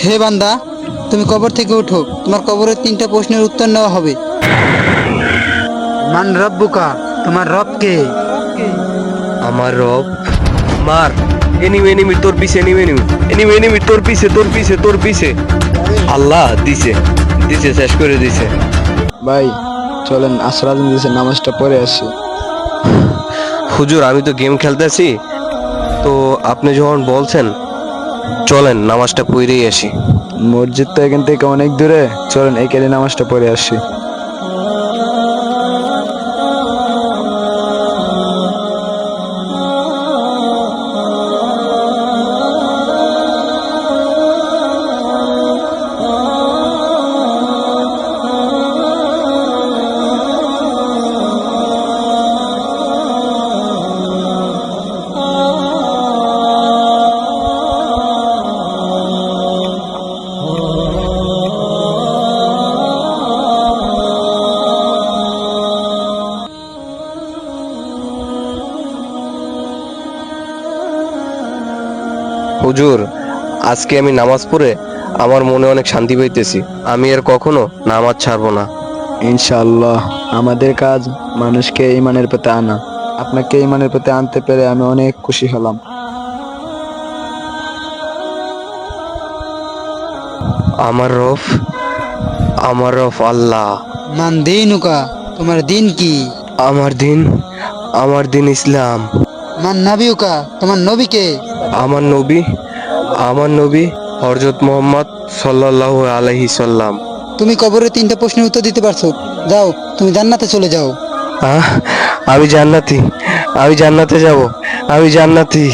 হে বান্দা, তুমি কবর থেকে উঠো, তোমার কবরের 3টা প্রশ্নের উত্তর নেওয়া হবে। মান রব্বুকা, তোমার রব কে? আমার রব। মার। এনিমি এনিমি তোর পিছে, এনিমি এনিমি এনিমি এনিমি তোর পিছে তোর পিছে তোর পিছে। আল্লাহ দিছে, দিছে শেষ করে দিছে। ভাই চলেন আসর আজান দিয়েছে, নামাজটা পড়ে আসি। হুজুর আমি তো গেম খেলতেছি, তো আপনি যখন বলছেন চলেন নামাজটা পড়েই আসি। মসজিদ তো এখান থেকে অনেক দূরে, চলেন এখানে নামাজটা পড়ে আসি। হুজুর আজকে আমি নামাজ পড়ে আমার মনে অনেক শান্তি পাইতেছি। আমি আর কখনো নামাজ ছাড়বো না। ইনশাআল্লাহ আমাদের কাজ মানুষকে ইমানের পথে আনা। আপনাকে ইমানের পথে আনতে পেরে আমি অনেক খুশি হলাম। আমার রব, আমার রব আল্লাহ। মান দিনুকা, তোমার দিন কি? আমার দিন, আমার দিন ইসলাম। মান নাবিউকা, তোমার নবী কে? আমার নবী, আমার নবী হযরত মুহাম্মদ সাল্লাল্লাহু আলাইহি সাল্লাম। তুমি কবরের 3টা প্রশ্নের উত্তর দিতে পারছো, যাও তুমি জান্নাতে চলে যাও। আহ, আমি জান্নাতি, আমি জান্নাতে যাব, আমি জান্নাতি।